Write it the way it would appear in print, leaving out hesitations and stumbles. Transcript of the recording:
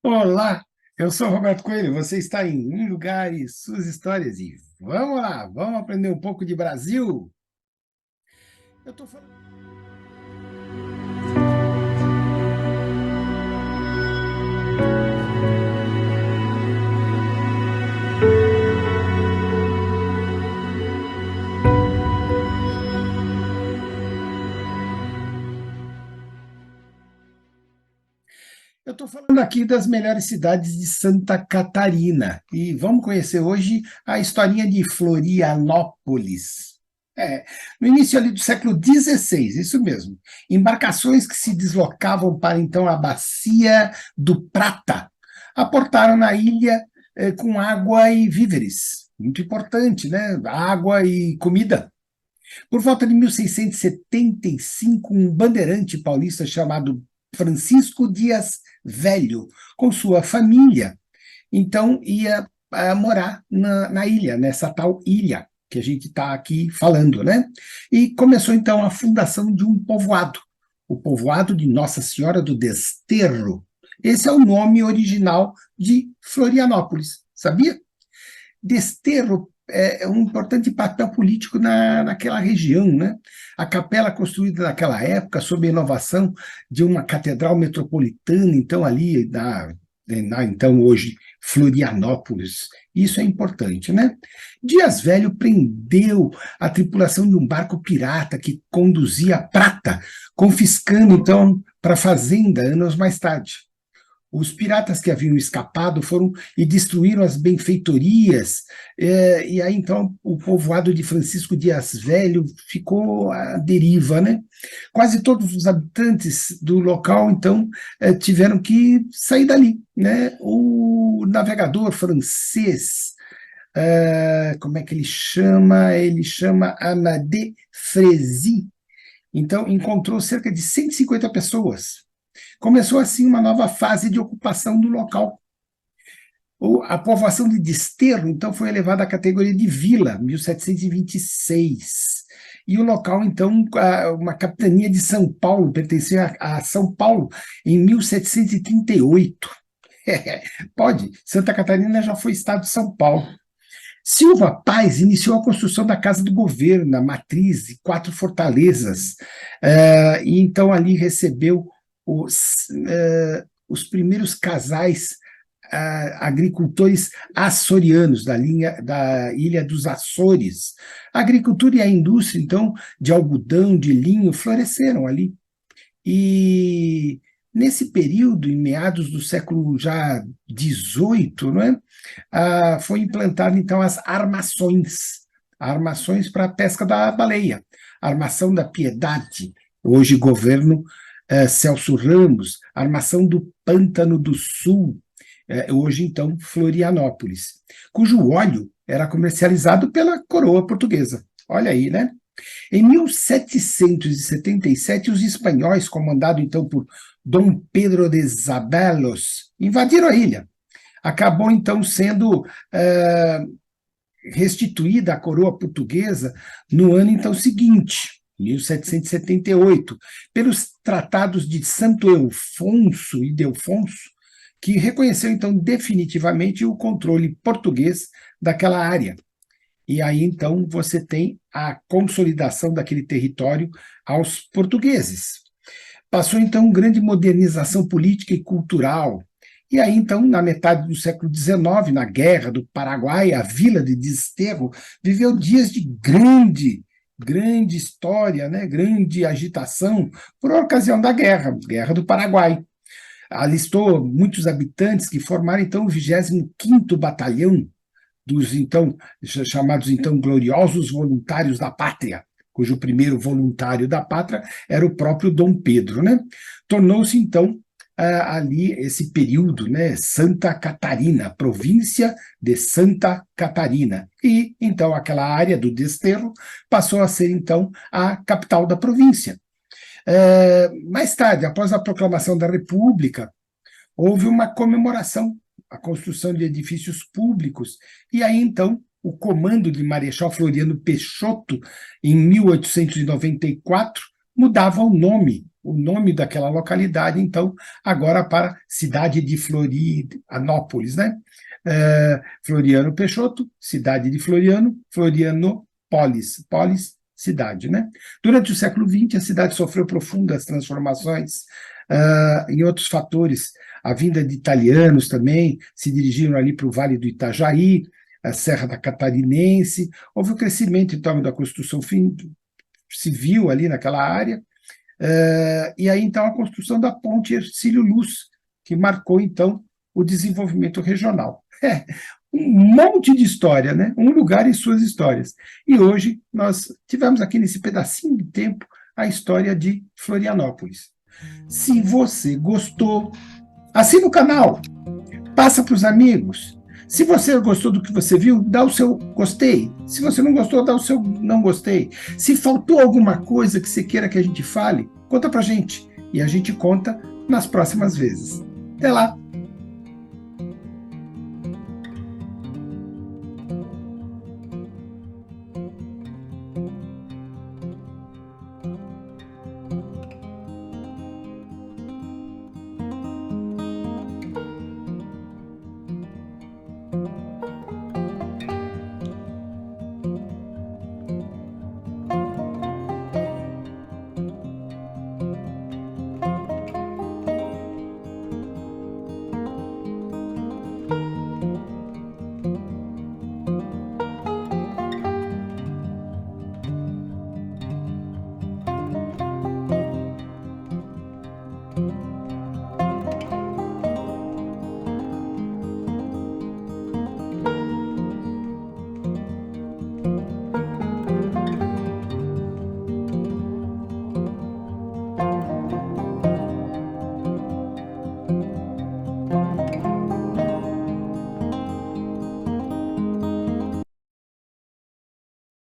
Olá, eu sou Roberto Coelho, você está em Um Lugar e Suas Histórias e vamos lá, vamos aprender um pouco de Brasil? Eu estou falando. Eu estou falando aqui das melhores cidades de Santa Catarina e vamos conhecer hoje a historinha de Florianópolis. É, no início ali do século XVI, isso mesmo, embarcações que se deslocavam para então a Bacia do Prata aportaram na ilha com água e víveres, muito importante, né? Água e comida. Por volta de 1675, um bandeirante paulista chamado Francisco Dias Velho, com sua família, então ia morar na ilha, nessa tal ilha que a gente está aqui falando, né? E começou então a fundação de um povoado, o povoado de Nossa Senhora do Desterro. Esse é o nome original de Florianópolis, sabia? Desterro é um importante papel político naquela região, né? A capela construída naquela época, sob a inovação de uma catedral metropolitana, então ali então hoje Florianópolis. Isso é importante, né? Dias Velho prendeu a tripulação de um barco pirata que conduzia prata, confiscando então para a fazenda anos mais tarde. Os piratas que haviam escapado foram e destruíram as benfeitorias, e aí então o povoado de Francisco Dias Velho ficou à deriva, né? Quase todos os habitantes do local então tiveram que sair dali, né? O navegador francês, como é que ele chama? Ele chama Amadé Frézy. Então encontrou cerca de 150 pessoas. Começou assim uma nova fase de ocupação do local. A povoação de Desterro, então, foi elevada à categoria de vila, 1726. E o local, então, uma capitania de São Paulo, pertencia a São Paulo em 1738. Pode, Santa Catarina já foi estado de São Paulo. Silva Paz iniciou a construção da Casa do Governo, a Matriz, e 4 fortalezas, e então ali recebeu os primeiros casais agricultores açorianos da ilha dos Açores. A agricultura e a indústria, então, de algodão, de linho, floresceram ali. E nesse período, em meados do século já XVIII, não é? Foi implantada, então, as armações para a pesca da baleia, armação da Piedade, hoje governo Celso Ramos, armação do Pântano do Sul, hoje, então, Florianópolis, cujo óleo era comercializado pela coroa portuguesa. Olha aí, né? Em 1777, os espanhóis, comandados então por Dom Pedro de Zabelos, invadiram a ilha. Acabou então sendo restituída à coroa portuguesa no ano então seguinte, 1778, pelos tratados de Santo Ildefonso e Delfonso, que reconheceu então definitivamente o controle português daquela área. E aí, então, você tem a consolidação daquele território aos portugueses. Passou, então, grande modernização política e cultural. E aí, então, na metade do século XIX, na Guerra do Paraguai, a vila de Desterro viveu dias de grande história, né? Grande agitação, por ocasião da Guerra do Paraguai. Alistou muitos habitantes que formaram, então, o 25º Batalhão, dos então chamados então gloriosos voluntários da pátria, cujo primeiro voluntário da pátria era o próprio Dom Pedro, né? Tornou-se então ali esse período, né, Santa Catarina, província de Santa Catarina, e então aquela área do Desterro passou a ser então a capital da província. Mais tarde, após a proclamação da República, houve uma comemoração, a construção de edifícios públicos, e aí então o comando de Marechal Floriano Peixoto, em 1894, mudava o nome daquela localidade, então, agora para cidade de Florianópolis, né? Floriano Peixoto, cidade de Floriano, Florianópolis, polis, cidade, né? Durante o século XX, a cidade sofreu profundas transformações em outros fatores. A vinda de italianos também se dirigiram ali para o Vale do Itajaí, a Serra da Catarinense. Houve um crescimento, então, da construção civil ali naquela área, e aí, então, a construção da ponte Hercílio Luz, que marcou, então, o desenvolvimento regional. Um monte de história, né? Um lugar e suas histórias. E hoje nós tivemos aqui nesse pedacinho de tempo a história de Florianópolis. Se você gostou, assina o canal, passa para os amigos. Se você gostou do que você viu, dá o seu gostei. Se você não gostou, dá o seu não gostei. Se faltou alguma coisa que você queira que a gente fale, conta pra gente. E a gente conta nas próximas vezes. Até lá!